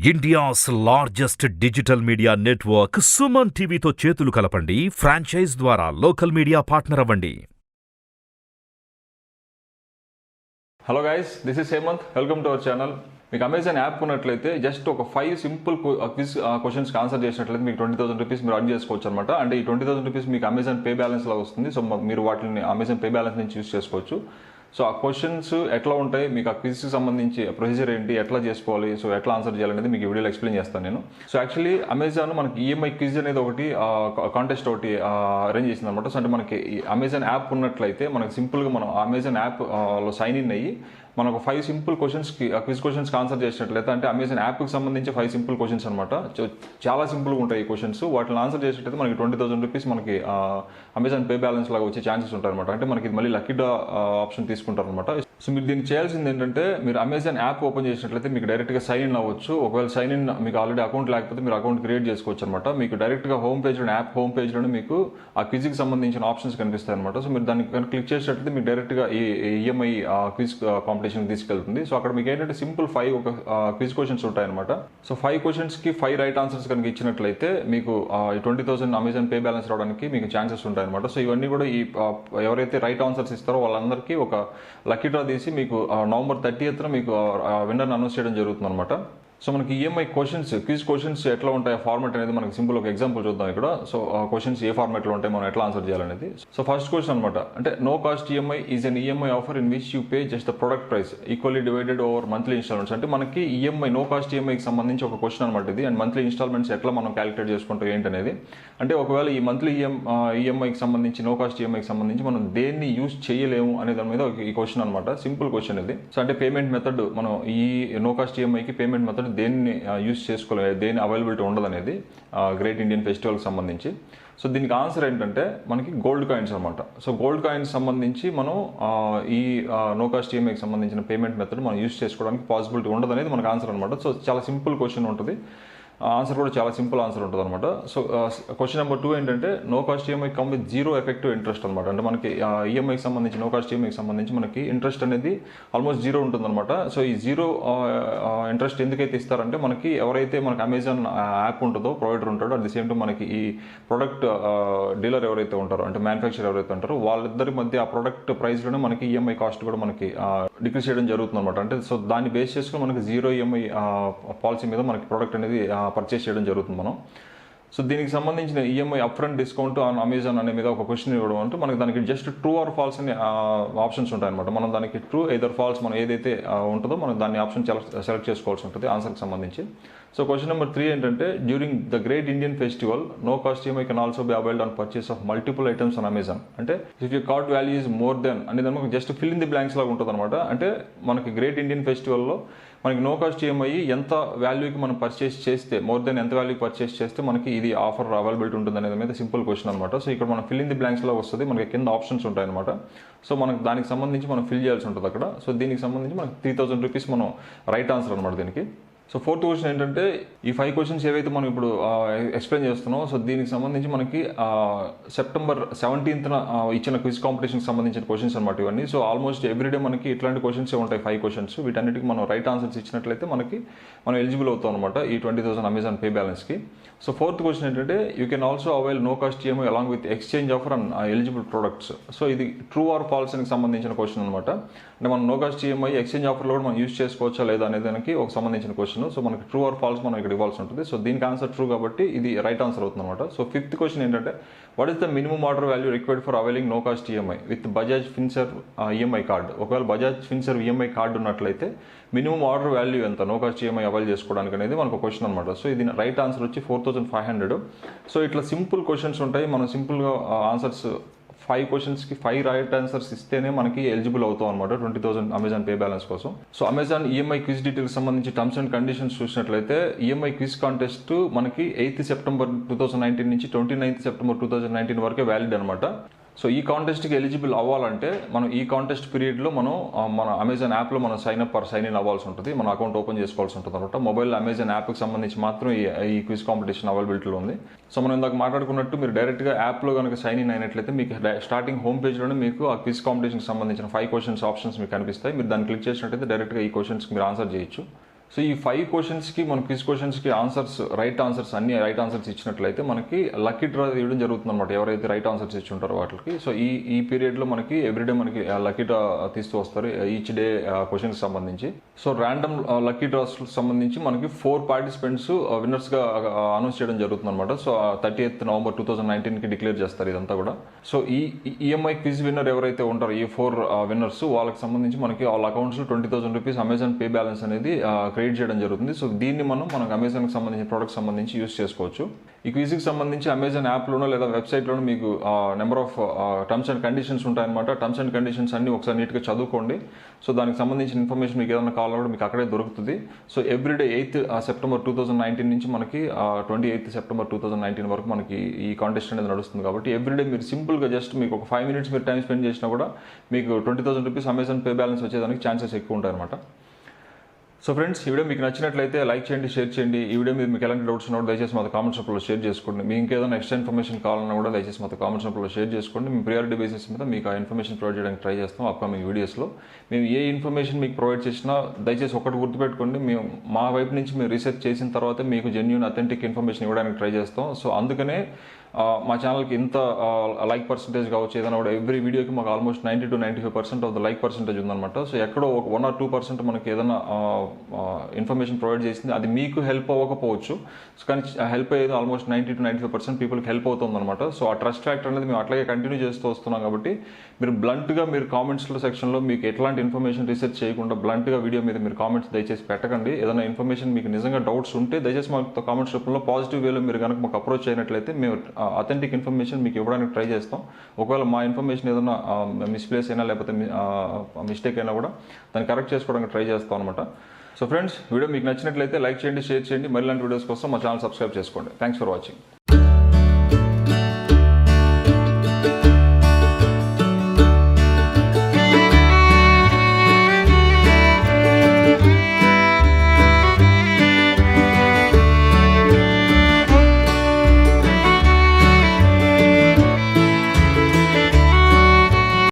India's largest digital media network Suman టీవీతో చేతులు కలపండి. ఫ్రాంచైజ్ ద్వారా లోకల్ మీడియా పార్ట్నర్ అవ్వండి. Hello guys, this is Hemanth. Welcome to our channel. మీకు అమెజాన్ యాప్ ఉన్నట్లయితే జస్ట్ ఒక 5 సింపుల్ క్విజ్ క్వశ్చన్స్కి ఆన్సర్ చేసినట్లయితే మీకు 20,000 రూపీస్ మీరు అర్న్ చేసుకోవచ్చు అనమాట. అంటే ఈ 20,000 రూపీస్ మీకు అమెజాన్ పే బ్యాలెన్స్ లాగా వస్తుంది. సో మీరు వాటిని అమెజాన్ పే బ్యాలెన్స్ నుంచి యూస్ చేసుకోవచ్చు. సో ఆ క్వశ్చన్స్ ఎట్లా ఉంటాయి, మీకు ఆ క్విజ్కి సంబంధించి ప్రొసీజర్ ఏంటి, ఎట్లా చేసుకోవాలి, సో ఎట్లా ఆన్సర్ చేయాలనేది మీకు వీడియోలో ఎక్స్ప్లెయిన్ చేస్తాను నేను. సో యాక్చువల్లీ అమెజాన్ మనకి ఈఎంఐ క్విజ్ అనేది ఒకటి కాంటెస్ట్ ఒకటి అరేంజ్ చేసింది అనమాట. సో అంటే మనకి అమెజాన్ యాప్ ఉన్నట్లయితే మనకి సింపుల్గా మనం అమెజాన్ యాప్లో సైన్ ఇన్ అయ్యి మనకు 5 సింపుల్ క్వశ్చన్స్కి క్విజ్ క్వశ్చన్స్కి ఆన్సర్ చేసినట్లయితే, అంటే అమెజాన్ యాప్కి సంబంధించి 5 సింపుల్ క్వశ్చన్స్ అనమాట. చాలా సింపుల్గా ఉంటాయి ఈ క్వశ్చన్స్. వాటిని ఆన్సర్ చేసినట్లయితే మనకి 20,000 రూపీస్ మనకి అమెజాన్ పే బ్యాలెన్స్ లాగా వచ్చే ఛాన్సెస్ ఉంటాయి అనమాట. అంటే మనకి మళ్ళీ లక్కీ డ్రా ఆప్షన్ తీసుకుంటారు అనమాట. సో మీరు దీనికి చేయాల్సింది ఏంటంటే, మీరు అమెజాన్ యాప్ ఓపెన్ చేసినట్లయితే మీకు డైరెక్ట్గా సైన్ ఇన్ అవ్వచ్చు. ఒకవేళ సైన్ ఇన్ మీకు ఆల్రెడీ అకౌంట్ లేకపోతే మీరు అకౌంట్ క్రియేట్ చేసుకోవచ్చు అనమాట. మీకు డైరెక్ట్గా హోమ్ పేజ్లో యాప్ హోమ్ పేజ్లోనే మీకు ఆ క్విజ్కి సంబంధించిన ఆప్షన్స్ కనిపిస్తాయి అనమాట. సో మీరు దాన్ని క్లిక్ చేసినట్లయితే మీకు డైరెక్ట్గా ఈ ఈఎంఐ క్విజ్ కాంపిటీషన్ తీసుకెళ్తుంది. సో అక్కడ మీకు ఏంటంటే సింపుల్ 5 క్విజ్ క్వశ్చన్స్ ఉంటాయన్నమాట. సో 5 క్వశ్చన్స్కి 5 రైట్ ఆన్సర్స్ కనుక ఇచ్చినట్లయితే మీకు 20,000 అమెజాన్ పే బ్యాలెన్స్ రావడానికి మీకు ఛాన్సెస్ ఉంటాయన్నమాట. సో ఇవన్నీ కూడా ఈ ఎవరైతే రైట్ ఆన్సర్స్ ఇస్తారో వాళ్ళందరికీ ఒక లక్కీ డ్రా తీసి మీకు నవంబర్ 30th మీకు విన్నర్ని అనౌన్స్ చేయడం జరుగుతుంది అనమాట. సో మనకి ఈఎంఐ క్వశ్చన్స్ క్విజ్ క్వశ్చన్స్ ఎట్లా ఉంటాయి, ఫార్మాట్ అనేది మనకి సింపుల్ ఒక ఎగ్జాంపుల్ చూద్దాం ఇక్కడ. సో క్వశ్చన్స్ ఏ ఫార్మాట్లో ఉంటాయి, మనం ఎట్లా ఆన్సర్ చేయాలనేది. సో ఫస్ట్ క్వశ్చన్ అనమాట, అంటే no cost EMI is an EMI offer in which you pay just the product price equally divided over monthly instalments. అంటే మనకి ఈఎంఐ నో కాస్ట్ ఈఎంఐకి సంబంధించి ఒక క్వశ్చన్ అనమాట ఇది. అండ్ మంత్లీ ఇన్స్టాల్మెంట్స్ ఎట్లా మనం క్యాలిక్యులేట్ చేసుకుంటాం ఏంటనేది. అంటే ఒకవేళ ఈ మంత్లీ ఈఎంఐకి సంబంధించి నో కాస్ట్ ఈఎంఐకి సంబంధించి మనం దేన్ని యూస్ చేయలేము అనే దాని మీద ఈ క్వశ్చన్ అనమాట. సింపుల్ క్వశ్చన్ ఇది. సో అంటే పేమెంట్ మెథడ్ మనం ఈ నో కాస్ట్ ఈఎంఐకి పేమెంట్ మెథడ్ దేన్ని యూస్ చేసుకోలేదు, దేని అవైలబిలిటీ ఉండదు అనేది గ్రేట్ ఇండియన్ ఫెస్టివల్కి సంబంధించి. సో దీనికి ఆన్సర్ ఏంటంటే మనకి గోల్డ్ కాయిన్స్ అనమాట. సో గోల్డ్ కాయిన్స్ సంబంధించి మనం ఈ నో కాస్ట్ ఈఎంఐకి సంబంధించిన పేమెంట్ మెథడ్ మనం యూస్ చేసుకోవడానికి పాసిబిలిటీ ఉండదు అనేది మనకు ఆన్సర్ అనమాట. సో చాలా సింపుల్ క్వశ్చన్ ఉంటుంది. ఆన్సర్ కూడా చాలా సింపుల్ ఆన్సర్ ఉంటుంది అనమాట. సో క్వశ్చన్ నెంబర్ 2 ఏంటంటే no cost EMI come with 0 effective interest అనమాట. అంటే మనకి ఈఎంఐకి సంబంధించి నో కాస్ట్ ఈఎంఐకి సంబంధించి మనకి ఇంట్రెస్ట్ అనేది ఆల్మోస్ట్ 0 ఉంటుంది అనమాట. సో ఈ 0 ఇంట్రెస్ట్ ఎందుకైతే ఇస్తారంటే, మనకి ఎవరైతే మనకి అమెజాన్ యాప్ ఉంటుందో, ప్రొవైడర్ ఉంటాడో, అట్ ది సేమ్ టైం మనకి ఈ ప్రొడక్ట్ డీలర్ ఎవరైతే ఉంటారో, అంటే మ్యానుఫ్యాక్చర్ ఎవరైతే ఉంటారో, వాళ్ళిద్దరి మధ్య ఆ ప్రొడక్ట్ ప్రైస్లోనే మనకి ఈఎంఐ కాస్ట్ కూడా మనకి డిక్రీస్ చేయడం జరుగుతుంది అనమాట. అంటే సో దాన్ని బేస్ చేసుకుని మనకి 0 ఈఎంఐ పాలసీ మీద మనకి ప్రొడక్ట్ అనేది పర్చేస్ చేయడం జరుగుతుంది మనం. సో దీనికి సంబంధించిన EMI upfront discount on Amazon అనే మీద ఒక క్వశ్చన్ ఇవ్వడం అంటే మనకి దానికి జస్ట్ ట్రూ ఆర్ ఫాల్స్ అనే ఆప్షన్స్ ఉంటాయన్నమాట. మనం దానికి ట్రూ ఎయిదర్ ఫాల్స్ మనం ఏదైతే ఉంటుందో మనం దాన్ని ఆప్షన్ సెలెక్ట్ చేసుకోవాల్సి ఉంటుంది ఆన్సర్కి సంబంధించి. సో క్వశ్చన్ నెంబర్ 3 ఏంటంటే during the great Indian festival no cost EMI can also be availed on purchase of multiple items on Amazon. అంటే if you cart value is more than అనేది మనకు just fill in the blanks లాగా ఉంటుంది అనమాట. అంటే మనకి great Indian ఫెస్టివల్లో మనకి no cost EMI ఎంత వాల్యూకి మనం పర్చేస్ చేస్తే, మోర్ దెన్ ఎంత వాల్యూకి పర్చేస్ చేస్తే మనకి ఇది ఆఫర్ అవైలబిలిటీ ఉంటుంది అనేది మీద సింపుల్ క్వశ్చన్ అనమాట. సో ఇక్కడ మనం ఫిల్ ఇన్ ది బ్లాంక్స్ లాగా వస్తుంది, మనకి కింద ఆప్షన్స్ ఉంటాయి అనమాట. సో మనకి దానికి సంబంధించి మనం ఫిల్ చేయాల్సి ఉంటుంది అక్కడ. సో దీనికి సంబంధించి మనకి 3,000 రూపీస్ మనం రైట్ ఆన్సర్ అనమాట దీనికి. సో 4th క్వశ్చన్ ఏంటంటే, ఈ 5 క్వశ్చన్స్ ఏవైతే మనం ఇప్పుడు ఎక్స్ప్లెయిన్ చేస్తున్నాం, సో దీనికి సంబంధించి మనకి సెప్టెంబర్ 17th ఇచ్చిన క్విజ్ కాంపిటీషన్కి సంబంధించిన క్వశ్చన్స్ అనమాట ఇవన్నీ. సో ఆల్మోస్ట్ ఎవ్రీడే మనకి ఇట్లాంటి క్వశ్చన్స్ ఉంటాయి 5 క్వశ్చన్స్. వీటన్నిటికి మనం రైట్ ఆన్సర్స్ ఇచ్చినట్లయితే మనం ఎలిజిబుల్ అవుతాం అనమాట ఈ 20,000 అమెజాన్ పే బ్యాలెన్స్కి. సో 4th క్వశ్చన్ ఏంటంటే, you can also avail no cost EMI along with exchange offer and eligible products. So ఇది ట్రూ ఆర్ ఫాల్స్ అని సంబంధించిన క్వశ్చన్ అనమాట. అంటే మనం నో కాస్ట్ ఈఎంఐ ఎక్స్చేంజ్ ఆఫర్లో కూడా మనం యూస్ చేసుకోవచ్చా లేదా అనే దానికి ఒక సంబంధించిన క్వశ్చన్. సో మనకి ట్రూ ఆర్ ఫాల్స్ మనం ఇక్కడ ఇవ్వాల్సి ఉంటుంది. సో దీనికి ఆన్సర్ ట్రూ కాబట్టి ఇది రైట్ ఆన్సర్ అవుతుంది అనమాట. సో 5th క్వశ్చన్ ఏంటంటే, what is the minimum order value required for availing no cost EMI with Bajaj Finserv EMI card. ఒకవేళ బజాజ్ ఫిన్సర్వ్ ఈఎంఐ కార్డు ఉన్నట్లయితే మినిమం ఆర్డర్ వాల్యూ ఎంత నో కాస్ట్ ఈఎంఐ అవైల్ చేసుకోవడానికి అనేది మనకు క్వశ్చన్ అనమాట. సో ఇది రైట్ ఆన్సర్ వచ్చి 4,500. సో ఇట్లా సింపుల్ క్వశ్చన్స్ ఉంటాయి. మనం సింపుల్గా ఆన్సర్స్ 5 క్వశ్చన్స్కి 5 రైట్ ఆన్సర్స్ ఇస్తేనే మనకి ఎలిజిబుల్ అవుతాం అనమాట 20,000 అమెజాన్ పే బ్యాలెన్స్ కోసం. So Amazon EMI quiz details సంబంధించి టర్మ్స్ అండ్ కండిషన్స్ చూసినట్లయితే, ఈఎంఐ క్విజ్ కాంటెస్ట్ మనకి 8th సెప్టెంబర్ 2019 నుంచి 29th సెప్టెంబర్ 2019 వరకే వ్యాలిడ్ అనమాట. సో ఈ కాంటెస్ట్కి ఎలిజిబుల్ అవ్వాలంటే మనం ఈ కాంటెస్ట్ పీరియడ్లో మన అమెజాన్ యాప్లో మనం sign up or sign in అవ్వాల్సి ఉంటుంది, మన అకౌంట్ ఓపెన్ చేసుకోవాల్సి ఉంటుంది అనమాట. మొబైల్ అమెజాన్ యాప్కి సంబంధించి మాత్రం ఈ క్విజ్ కాంపిటీషన్ అవైలబిలిటీలో ఉంది. సో మనం ఇందాక మాట్లాడుకున్నట్టు మీరు డైరెక్ట్గా యాప్లో కనుక సైన్ ఇన్ అయినట్లయితే మీకు స్టార్టింగ్ హోమ్ పేజ్లోనే మీకు ఆ క్విజ్ కాంపిటీషన్కి సంబంధించిన 5 క్వశ్చన్స్ ఆప్షన్స్ మీకు కనిపిస్తాయి. మీరు దాన్ని క్లిక్ చేసినట్లయితే డైరెక్ట్గా ఈ క్వశ్చన్స్కి మీరు ఆన్సర్ చేయొచ్చు. సో ఈ 5 క్వశ్చన్స్కి మన క్విజ్ క్వశ్చన్స్కి ఆన్సర్స్ రైట్ ఆన్సర్స్ ఇచ్చినట్లయితే మనకి లక్కీ డ్రా ఇవ్వడం జరుగుతుంది అనమాట. ఎవరైతే రైట్ ఆన్సర్స్ ఇచ్చి ఉంటారో వాటికి. సో ఈ పీరియడ్లో మనకి ఎవ్రీడే మనకి లక్కీ డ్రా తీస్తూ వస్తారు ఈచ్ డే క్వశ్చన్కి సంబంధించి. సో ర్యాండమ్ లక్కీ డ్రాస్ సంబంధించి మనకి 4 పార్టిసిపెంట్స్ విన్నర్స్గా అనౌన్స్ చేయడం జరుగుతుంది అనమాట. సో 30th November 2019కి డిక్లేర్ చేస్తారు ఇదంతా కూడా. సో ఈ ఈఎంఐ క్విజ్ విన్నర్ ఎవరైతే ఉంటారో ఈ 4 విన్నర్స్ వాళ్ళకి సంబంధించి మనకి వాళ్ళ అకౌంట్స్లో 20,000 రూపీస్ అమెజాన్ పే బ్యాలెన్స్ అనేది క్రియేట్ చేయడం జరుగుతుంది. సో దీన్ని మనకు అమెజాన్కి సంబంధించిన ప్రోడక్ట్ సంబంధించి యూస్ చేసుకోవచ్చు. ఈ క్విజ్కి సంబంధించి అమెజాన్ యాప్లోనో లేదా వెబ్సైట్లోనో మీకు number of terms and conditions ఉంటాయన్నమాట. టర్మ్స్ అండ్ కండిషన్స్ అన్ని ఒకసారి నీట్గా చదువుకోండి. సో దానికి సంబంధించిన ఇన్ఫర్మేషన్ మీకు ఏదైనా కావాలో కూడా మీకు అక్కడే దొరుకుతుంది. సో ఎవ్రీడే 8th September 2019 నుంచి మనకి 28th September 2019 వరకు మనకి ఈ కాంటెస్ట్ అనేది నడుస్తుంది. కాబట్టి ఎవ్రీడే మీరు సింపుల్గా జస్ట్ మీకు ఒక 5 minutes మీరు టైం స్పెండ్ చేసినా కూడా మీకు 20,000 రూపీస్ అమెజాన్ పే బ్యాలెన్స్ వచ్చేదానికి ఛాన్సెస్ ఎక్కువ ఉంటాయన్నమాట. సో ఫ్రెండ్స్, ఈ వీడియో మీకు నచ్చినట్లయితే లైక్ చేయండి, షేర్ చేయండి. ఈ వీడియో మీద మీకు ఎలాంటి డౌట్స్ ఉన్నా కూడా దయచేసి మాతో కామెంట్స్ రూపంలో షేర్ చేసుకోండి. మీకు ఇంకేదైనా ఎక్స్ట్రా ఇన్ఫర్మేషన్ కావాలన్నా కూడా దయచేసి మాతో కామెంట్స్ రూపంలో షేర్ చేసుకోండి. మేము ప్రియారిటీ బేసిస్ మీద మీకు ఆ ఇన్ఫర్మేషన్ ప్రొవైడ్ చేయడానికి ట్రై చేస్తాం అప్కమింగ్ వీడియోస్లో. మేము ఏ ఇన్ఫర్మేషన్ మీకు ప్రొవైడ్ చేసినా దయచేసి ఒకటి గుర్తుపెట్టుకోండి, మేము మా వైపు నుంచి మేము రీసెర్చ్ చేసిన తర్వాత మీకు జెన్యూన్ అథెంటిక్ ఇన్ఫర్మేషన్ ఇవ్వడానికి ట్రై చేస్తాం. సో అందుకనే మా ఛానల్కి ఇంత లైక్ పర్సెంటేజ్ కావచ్చు ఏదైనా కూడా ఎవ్రీ వీడియోకి మాకు almost 90 to 95% of the like percentage ఉందన్నమాట. సో ఎక్కడో 1 or 2% మనకి ఏదైనా ఇన్ఫర్మేషన్ ప్రొవైడ్ చేసింది అది మీకు హెల్ప్ అవ్వకపోవచ్చు. సో కానీ హెల్ప్ అయ్యేది ఆల్మోస్ట్ 90 to 95% పీపుల్కి హెల్ప్ అవుతుంది అనమాట. సో ఆ ట్రస్ట్ ఫ్యాక్టర్ అనేది మేము అట్లాగే కంటిన్యూ చేస్తూ వస్తున్నాం. కాబట్టి మీరు బ్లంట్గా మీరు కామెంట్స్లో సెక్షన్లో మీకు ఎట్లాంటి ఇన్ఫర్మేషన్ రీసెర్చ్ చేయకుండా బ్లంట్గా వీడియో మీద మీరు కామెంట్స్ దయచేసి పెట్టకండి. ఏదైనా ఇన్ఫర్మేషన్ మీకు నిజంగా డౌట్స్ ఉంటే దయచేసి మాకు కామెంట్స్ రూపంలో పాజిటివ్ వేలో మీరు కనుక మాకు అప్రోచ్ అయినట్లయితే మేము అథెంటిక్ ఇన్ఫర్మేషన్ మీకు ఇవ్వడానికి ట్రై చేస్తాం. ఒకవేళ మా ఇన్ఫర్మేషన్ ఏదైనా మిస్ప్లేస్ అయినా లేకపోతే మిస్టేక్ అయినా కూడా దాన్ని కరెక్ట్ చేసుకోవడానికి ట్రై చేస్తాం అనమాట. సో ఫ్రెండ్స్, వీడియో మీకు నచ్చినట్లయితే లైక్ చేయండి, షేర్ చేయండి. మరిలాంటి వీడియోస్ కోసం మా ఛానల్ సబ్స్క్రైబ్ చేసుకోండి. Thanks for watching.